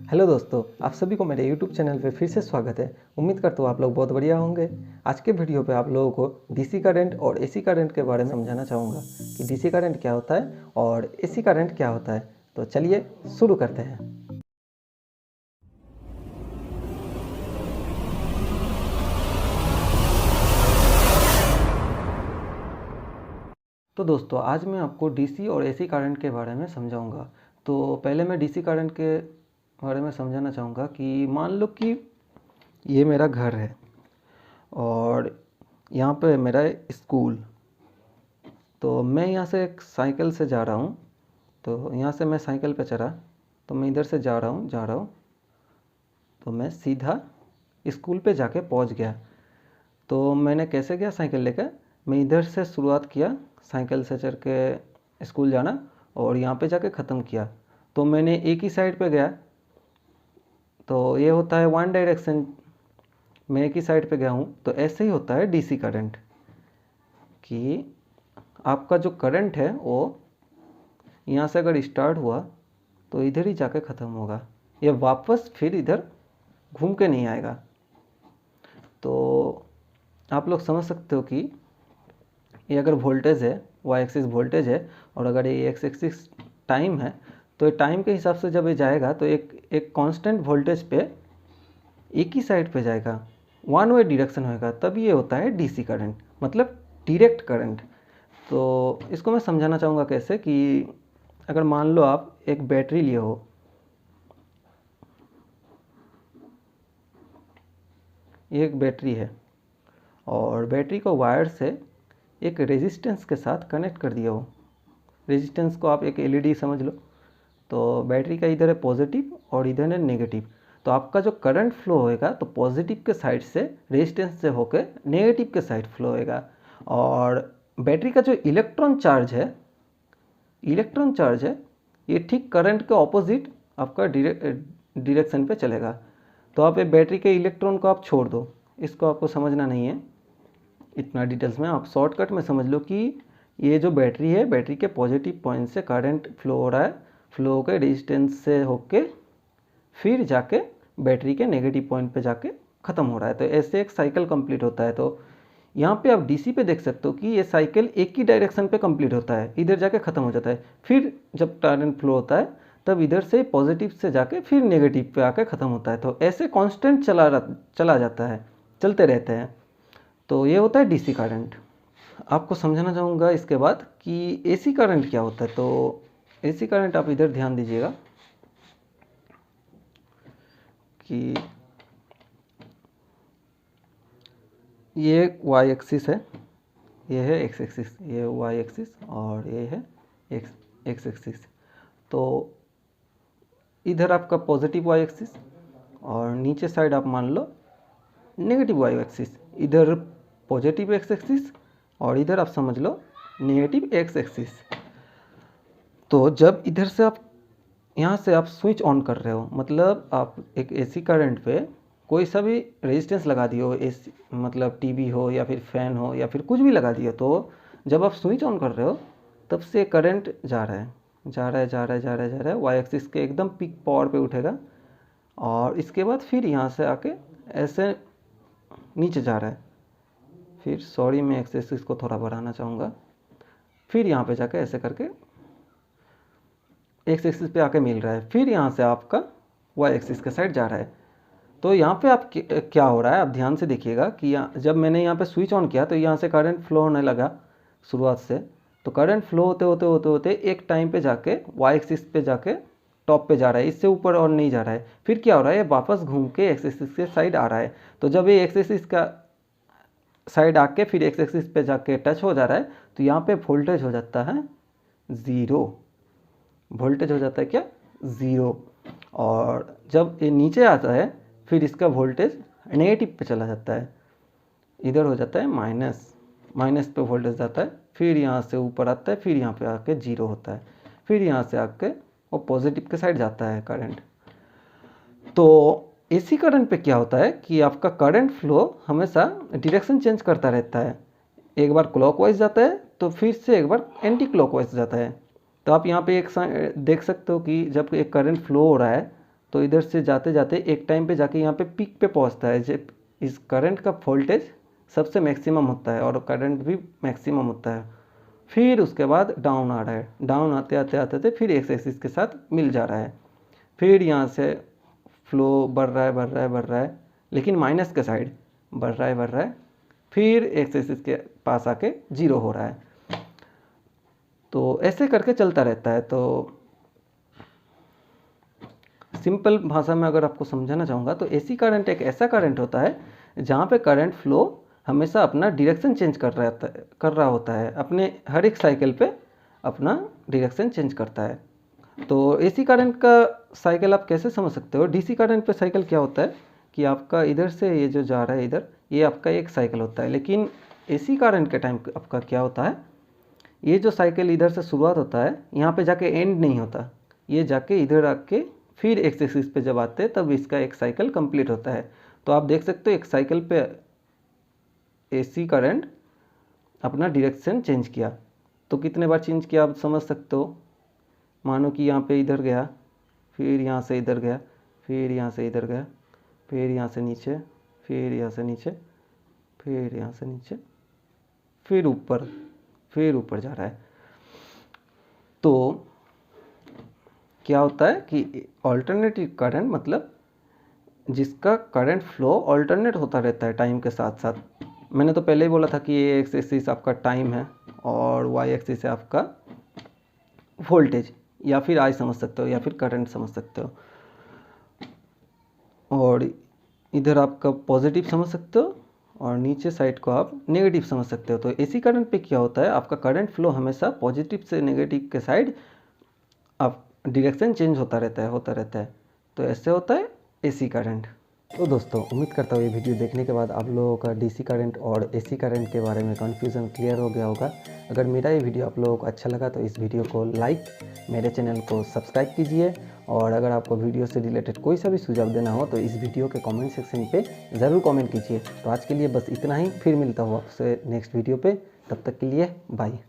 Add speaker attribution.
Speaker 1: Hello दोस्तों, आप सभी को मेरे यूट्यूब चैनल पे फिर से स्वागत है। उम्मीद करता हूँ आप लोग बहुत बढ़िया होंगे। आज के वीडियो पे आप लोगों को डीसी करंट और एसी करंट के बारे में समझाना चाहूँगा कि डीसी करंट क्या होता है और एसी करंट क्या होता है। तो चलिए शुरू करते हैं। तो दोस्तों, आज मैं आपको डीसी और एसी करंट के बारे में समझाऊंगा। तो पहले मैं डीसी करंट के बारे में समझाना चाहूँगा कि मान लो कि ये मेरा घर है और यहाँ पे मेरा स्कूल। तो मैं यहाँ से एक साइकिल से जा रहा हूँ। तो यहाँ से मैं साइकिल पे चढ़ा, तो मैं इधर से जा रहा हूँ, तो मैं सीधा स्कूल पे जाके पहुँच गया। तो मैंने कैसे गया साइकिल लेकर, मैं इधर से शुरुआत किया साइकिल से चढ़ के स्कूल जाना और यहाँ पे जाके ख़त्म किया। तो मैंने एक ही साइड पे गया, तो ये होता है वन डायरेक्शन, मैं एक ही साइड पे गया हूँ। तो ऐसे ही होता है डीसी करंट कि आपका जो करंट है वो यहाँ से अगर स्टार्ट हुआ तो इधर ही जाके ख़त्म होगा, ये वापस फिर इधर घूम के नहीं आएगा। तो आप लोग समझ सकते हो कि ये अगर वोल्टेज है, वाई एक्सिस वोल्टेज है, और अगर ये एक्स एक्सिस टाइम है, तो ये टाइम के हिसाब से जब ये जाएगा तो एक कांस्टेंट वोल्टेज पे एक ही साइड पे जाएगा, वन वे डायरेक्शन होएगा, तब ये होता है डीसी करंट, मतलब डायरेक्ट करंट। तो इसको मैं समझाना चाहूँगा कैसे कि अगर मान लो आप एक बैटरी लिए हो, ये एक बैटरी है और बैटरी को वायर से एक रेजिस्टेंस के साथ कनेक्ट कर दिया हो। रेजिस्टेंस को आप एक एलईडी समझ लो। तो बैटरी का इधर है पॉजिटिव और इधर है नेगेटिव। तो आपका जो करंट फ्लो होएगा तो पॉजिटिव के साइड से रेजिस्टेंस से होकर नेगेटिव के साइड फ्लो होएगा। और बैटरी का जो इलेक्ट्रॉन चार्ज है ये ठीक करंट के ऑपोजिट आपका डायरेक्शन पे चलेगा। तो आप ये बैटरी के इलेक्ट्रॉन को आप छोड़ दो, इसको आपको समझना नहीं है इतना डिटेल्स में। आप शॉर्टकट में समझ लो कि ये जो बैटरी है, बैटरी के पॉजिटिव पॉइंट से करंट फ्लो हो रहा है, फ्लो होकर रेजिस्टेंस से होके फिर जाके बैटरी के नेगेटिव पॉइंट पे जाके ख़त्म हो रहा है। तो ऐसे एक साइकिल कंप्लीट होता है। तो यहाँ पे आप डीसी पे देख सकते हो कि ये साइकिल एक ही डायरेक्शन पे कंप्लीट होता है, इधर जाके ख़त्म हो जाता है। फिर जब करंट फ्लो होता है तब इधर से पॉजिटिव से जाके फिर नेगेटिव पे आके ख़त्म होता है। तो ऐसे कांस्टेंट चला जाता है, चलते रहते हैं। तो ये होता है डीसी करंट। आपको समझाना चाहूँगा इसके बाद कि एसी करंट क्या होता है। तो एसी करंट आप इधर ध्यान दीजिएगा कि ये वाई एक्सिस है, ये है एक्स एक्सिस, ये वाई एक्सिस और ये है एक्स एक्सिस। तो इधर आपका पॉजिटिव वाई एक्सिस और नीचे साइड आप मान लो नेगेटिव वाई एक्सिस। इधर पॉजिटिव एक्स एक्सिस और इधर आप समझ लो नेगेटिव एक्स एक्सिस। तो जब इधर से आप यहाँ से आप स्विच ऑन कर रहे हो, मतलब आप एक एसी करंट पे कोई सा भी रेजिस्टेंस लगा दिए हो, एसी मतलब टीवी हो या फिर फैन हो या फिर कुछ भी लगा दिया, तो जब आप स्विच ऑन कर रहे हो तब से करंट जा रहा है, जा रहा है, जा रहा है, जा रहा है, जा रहा है, वाई एक्सिस के एकदम पीक पावर पे उठेगा और इसके बाद फिर यहाँ से आके ऐसे नीचे जा रहा है। फिर सॉरी, मैं एक्स एक्सिस को थोड़ा बढ़ाना चाहूँगा, फिर यहाँ पे जाके ऐसे करके एक्स एक्सिस पे आके मिल रहा है, फिर यहाँ से आपका वाई एक्सिस के साइड जा रहा है। तो यहाँ पे आप क्या हो रहा है, आप ध्यान से देखिएगा कि जब मैंने यहाँ पे स्विच ऑन किया तो यहाँ से करंट फ्लो होने लगा शुरुआत से। तो करंट फ्लो होते होते होते होते एक टाइम पे जाके वाई एक्सिस पे जाके टॉप पे जा रहा है, इससे ऊपर और नहीं जा रहा है। फिर क्या हो रहा है, ये वापस घूम के एक्स एक्सिस के साइड आ रहा है। तो जब ये एक्स एक्सिस का साइड आके फिर एक्स एक्सिस पे जाके टच हो जा रहा है, तो यहाँ पे वोल्टेज हो जाता है ज़ीरो। वोल्टेज हो जाता है क्या, ज़ीरो। और जब ये नीचे आता है फिर इसका वोल्टेज नेगेटिव पे चला जाता है, इधर हो जाता है माइनस, माइनस पे वोल्टेज जाता है, फिर यहाँ से ऊपर आता है, फिर यहाँ पे आके जीरो होता है, फिर यहाँ से आके वो पॉजिटिव के साइड जाता है करंट। तो एसी करंट पे क्या होता है कि आपका करंट फ्लो हमेशा डायरेक्शन चेंज करता रहता है, एक बार क्लॉकवाइज जाता है तो फिर से एक बार एंटी क्लॉकवाइज जाता है। तो आप यहाँ पे एक देख सकते हो कि जब एक करंट फ्लो हो रहा है तो इधर से जाते जाते एक टाइम पे जाके यहाँ पे पीक पे पहुँचता है। जब इस करंट का वोल्टेज सबसे मैक्सिमम होता है और करंट भी मैक्सिमम होता है, फिर उसके बाद डाउन आ रहा है, डाउन आते आते आते आते फिर एक्स एक्सिस के साथ मिल जा रहा है, फिर यहाँ से फ्लो बढ़ रहा है बढ़ रहा है बढ़ रहा है, लेकिन माइनस के साइड बढ़ रहा है बढ़ रहा है, फिर एक्स एक्सिस के पास आके जीरो हो रहा है। तो ऐसे करके चलता रहता है। तो सिंपल भाषा में अगर आपको समझाना चाहूँगा तो एसी करंट एक ऐसा करंट होता है जहाँ पे करंट फ्लो हमेशा अपना डायरेक्शन चेंज कर रहा होता है, अपने हर एक साइकिल पे अपना डायरेक्शन चेंज करता है। तो एसी करंट का साइकिल आप कैसे समझ सकते हो? डीसी करंट पे साइकिल क्या होता है कि आपका इधर से ये जो जा रहा है इधर, ये आपका एक साइकिल होता है, लेकिन एसी करंट के टाइम आपका क्या होता है, ये जो साइकिल इधर से शुरुआत होता है यहाँ पे जाके एंड नहीं होता, ये जाके इधर आके फिर एक्स एक्सिस पे जब आते हैं तब इसका एक साइकिल कंप्लीट होता है। तो आप देख सकते हो एक साइकिल पे एसी करंट अपना डायरेक्शन चेंज किया, तो कितने बार चेंज किया आप समझ सकते हो। मानो कि यहाँ पे इधर गया, फिर यहाँ से इधर गया, फिर यहाँ से इधर गया, फिर यहाँ से नीचे, फिर यहाँ से नीचे, फिर यहाँ से नीचे, फिर ऊपर जा रहा है। तो क्या होता है कि ऑल्टरनेटिव करंट मतलब जिसका करंट फ्लो ऑल्टरनेट होता रहता है टाइम के साथ साथ। मैंने तो पहले ही बोला था कि ये एक्स एक्सिस आपका टाइम है और वाई एक्सिस है आपका वोल्टेज, या फिर आई समझ सकते हो या फिर करंट समझ सकते हो, और इधर आपका पॉजिटिव समझ सकते हो और नीचे साइड को आप नेगेटिव समझ सकते हो। तो एसी करंट पे क्या होता है, आपका करंट फ्लो हमेशा पॉजिटिव से नेगेटिव के साइड आप डायरेक्शन चेंज होता रहता है। तो ऐसे होता है एसी करंट। तो दोस्तों उम्मीद करता हूँ ये वीडियो देखने के बाद आप लोगों का डीसी करंट और एसी करंट के बारे में कन्फ्यूज़न क्लियर हो गया होगा। अगर मेरा ये वीडियो आप लोगों को अच्छा लगा तो इस वीडियो को लाइक, मेरे चैनल को सब्सक्राइब कीजिए, और अगर आपको वीडियो से रिलेटेड कोई सा भी सुझाव देना हो तो इस वीडियो के कमेंट सेक्शन पे ज़रूर कमेंट कीजिए। तो आज के लिए बस इतना ही, फिर मिलता हूँ आपसे नेक्स्ट वीडियो पे, तब तक के लिए बाय।